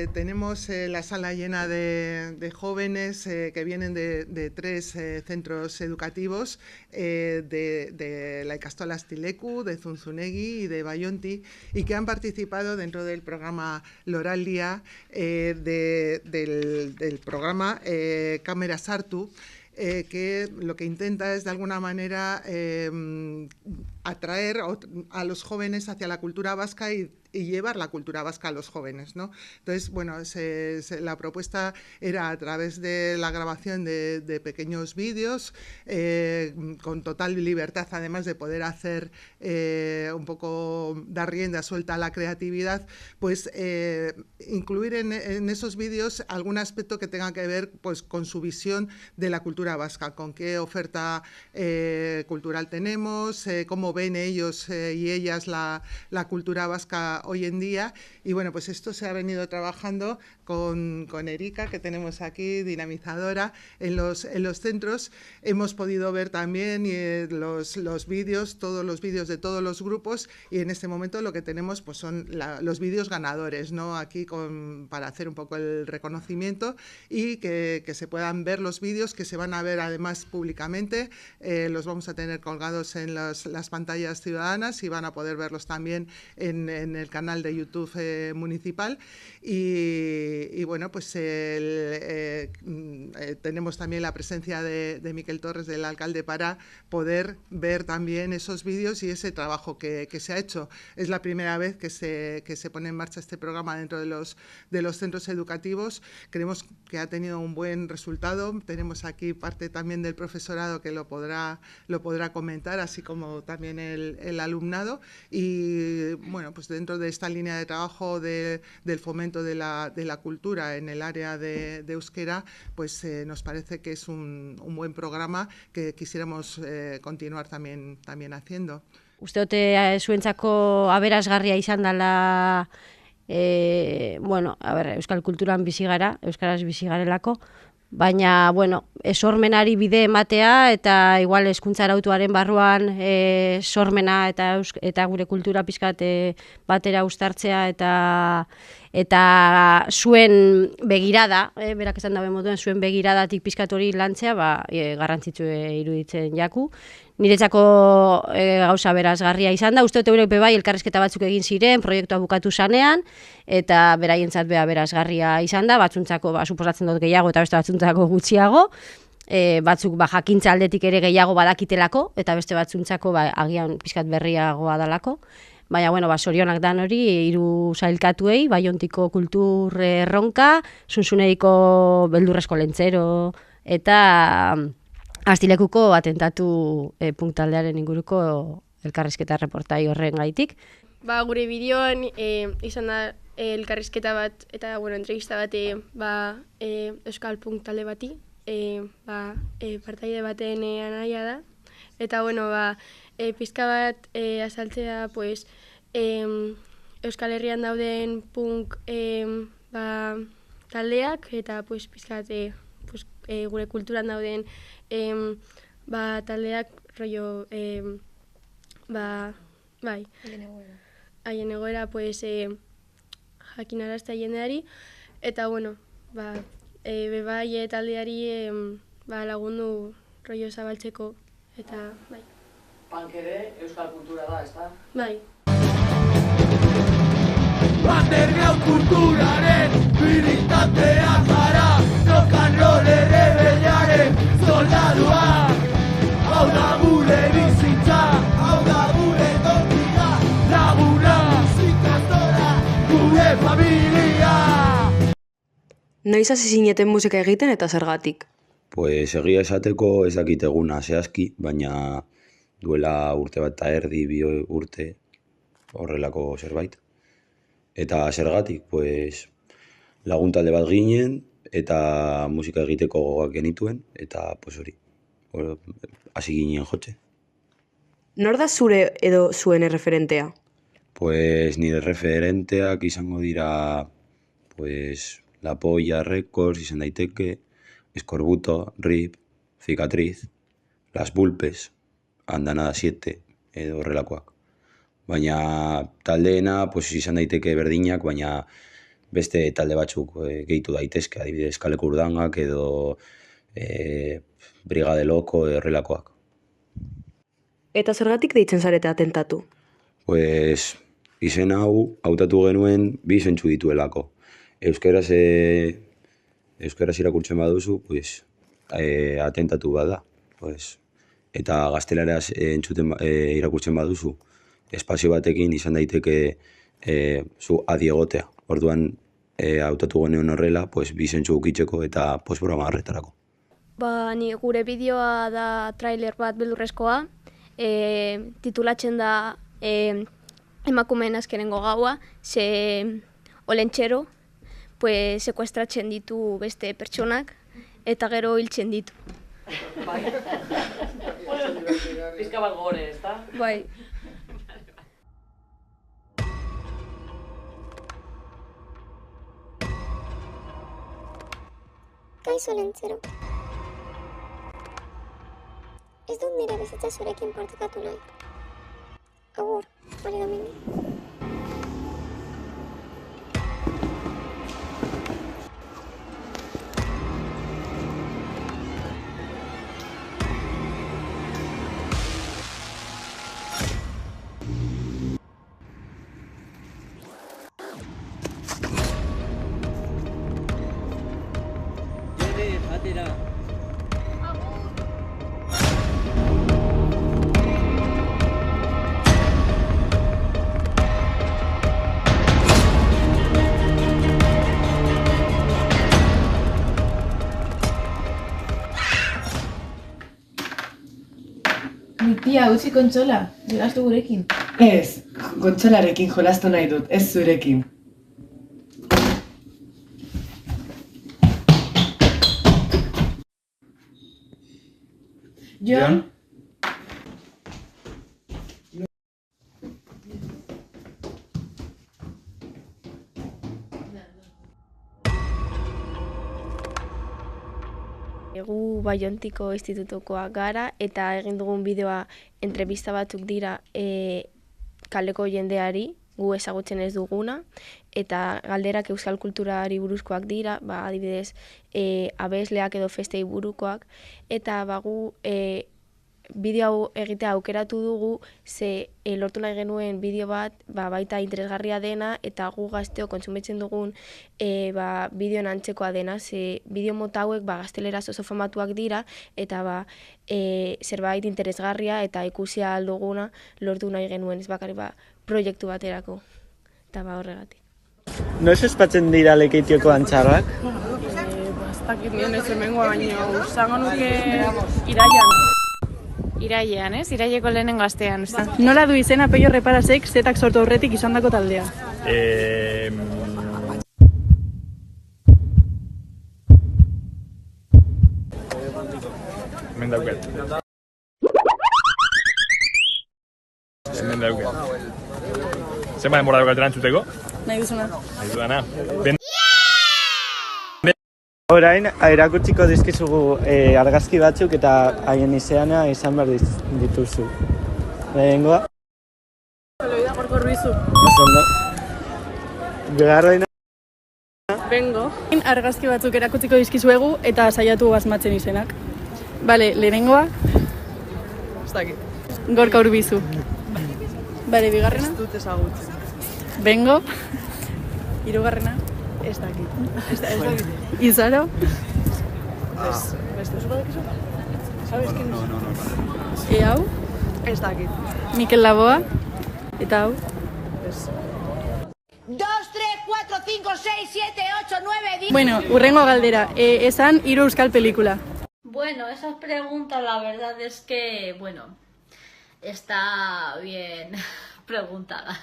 Tenemos la sala llena de jóvenes que vienen de tres centros educativos, de la Ikastola Astileku, de Zunzunegi y de Bayonti, y que han participado dentro del programa Loraldia, del programa Cámara Sartu, que lo que intenta es de alguna manera atraer a los jóvenes hacia la cultura vasca y llevar la cultura vasca a los jóvenes, ¿no? Entonces, bueno, la propuesta era a través de la grabación de pequeños vídeos, con total libertad, además de poder hacer un poco, dar rienda suelta a la creatividad, pues incluir en esos vídeos algún aspecto que tenga que ver pues con su visión de la cultura vasca, con qué oferta cultural tenemos, cómo ven ellos y ellas la cultura vasca hoy en día. Y bueno, pues esto se ha venido trabajando con Erika, que tenemos aquí, dinamizadora en los centros. Hemos podido ver también los vídeos, todos los vídeos de todos los grupos, y en este momento lo que tenemos pues son los vídeos ganadores, ¿no? Aquí para hacer un poco el reconocimiento y que se puedan ver los vídeos, que se van a ver además públicamente. Los vamos a tener colgados en las pantallas ciudadanas y van a poder verlos también en el canal de YouTube municipal. Y bueno, pues tenemos también la presencia de Miquel Torres, del alcalde, para poder ver también esos vídeos y ese trabajo que se ha hecho. Es la primera vez que se pone en marcha este programa dentro de los centros educativos. Creemos que ha tenido un buen resultado. Tenemos aquí parte también del profesorado que lo podrá comentar, así como también el alumnado. Y bueno, pues dentro de esta línea de trabajo del fomento de la cultura en el área de euskera, pues nos parece que es un buen programa que quisiéramos continuar también haciendo. Uste dute zuentzako aberasgarria izan dela, bueno, euskal kulturan bizi gara, euskaraz bizi garelako, baina, bueno, sormenari bide ematea eta igual hezkuntza arautuaren barruan sormena eta gure kultura pixkat batera uztartzea eta zuen begirada, berak esan dabe moduen, zuen begiradatik pixkat hori lantzea, garrantzitsu iruditzen jaku. Niretzako gauza berazgarria izan da, uste dut eurek bai elkarrizketa batzuk egin ziren, proiektua bukatu zanean, eta beraientzat berazgarria izan da, batzuntzako suposatzen dut gehiago eta beste batzuntzako gutxiago, batzuk jakintza aldetik ere gehiago badakitelako, eta beste batzuntzako agian pixkat berriagoa dalako. Baina, bueno, sorionak dan hori, hiru sailkatuei, Baiontiko kultur erronka, Zunzuneiko beldurrezko lentzero, eta Astilekuko atentatu punktaldearen inguruko elkarrizketa reportai horren gaitik. Gure bideoan izan da elkarrizketa bat eta entrevista bat euskal punktalde bati, partaide baten anaia da. Eta pizka bat azaltzea Euskal Herrian dauden punk taldeak eta pizkat gure kulturan dauden taldeak rollo haien egoera jakinaraztea jendeari eta bebai taldeari lagundu rollo zabaltzeko eta Punk ere euskal kultura da, ezta? Bai. Underground kulturaren biritatea gara, rock and roll rebelaren soldadua. Hau da gure bizitza, hau da gure tokia, laguna, zikastora, gure familia. Noiz hasi zineten musika egiten eta zergatik? Pues egia esateko ez dakit eguna zehazki, baina duela urte bat eta erdi, 2 urte horrelako zerbait. Eta zergatik, pues, lagun talde bat ginen eta musika egiteko gogoak genituen eta pues hori, hasi ginen jotze. Nor da zure edo zuen erreferentea? Pues nire referenteak izango dira pues La Polla Records izan daiteke, Eskorbuto, Rip, Cicatriz, Las Bulpes, Andanada 7 edo horrelakoak. Baina taldeena pues izan daiteke berdinak, baina beste talde batzuk gehitu daitezke, adibidez Kaleko Urdangak edo Brigade Loko horrelakoak. Eta zergatik deitzen zarete atentatu? Pues, izen hau hautatu genuen bi zentzu dituelako. Euskaraz irakurtzen baduzu, pues, atentatu bat da. Pues, eta gaztelaraz irakurtzen baduzu, espazio batekin izan daiteke zu adi egotea. Orduan, hautatu genuen horrela, pues, bi zentzu ukitzeko eta postprograma horretarako. Ni gure bideoa da trailer bat beldurrezkoa, titulatzen da emakumeen azkenengo gaua, ze olentxero, pues, sekuestratzen ditu beste pertsonak eta gero hiltzen ditu. Bai. Pizka bat gore, ezta? Bai. Kaixo lentzero. Ez dut nire bizitza zurekin partekatu nahi. Agur, Mari Domingi. Tia, utzi kontsola, jolastu gurekin. Ez, kontsolarekin jolastu nahi dut, ez zurekin. Jon? Gu Baiontiko institutukoak gara eta egin dugun bideoa entrevista batzuk dira kaleko jendeari, gu ezagutzen ez duguna, eta galderak euskal kulturari buruzkoak dira, adibidez abesleak edo festei burukoak, eta gu bideo hau egitea aukeratu dugu, ze lortu nahi genuen bideo bat baita interesgarria dena, eta gu gazteo kontsumitzen dugun bideoan antzekoa dena, ze bideo mota hauek gazteleraz oso famatuak dira, eta zerbait interesgarria eta ikusia alduguna lortu nahi genuen, ez bakarrik proiektu baterako, eta horregatik. Noiz espatzen dira Lekeitioko antxarrak? Ez dakit nion ez hemengoa, baina usango nuke iraian. Irailean, ez? Iraileko lehenengo astean, ez da? Nola du izena Peio Reparasek zetak sortu aurretik izandako taldea? Hemen dauket. Hemen dauket. Zenba denbora daukat erantzuteko? Nahi duzuna. Nahi dudana. Orain, erakutsiko dizkizugu argazki batzuk eta haien izeana izan behar dituzu. Lehengoa? Eloida Gorko Ruizu. Ondo. Bigarrena? Bengo. Argazki batzuk erakutsiko dizkizuegu eta saiatu asmatzen izenak. Bale, lehenengoa? Ez dakit. Gorka Urbizu. Bale, bigarrena? Ez dut ezagutzen. Bengo. Hirugarrena? Ez dakit. Izaro? Ez. Beste oso badakizu? Sabes kin? No. Hau? Ez dakit. Mikel Laboa? Eta hau? Ez. 2, 3, 4, 5, 6, 7, 8, 9, 10... Bueno, urrengo galdera. Esan 3 euskal pelikula. Bueno, esa pregunta la verdad es que, bueno, está bien preguntada.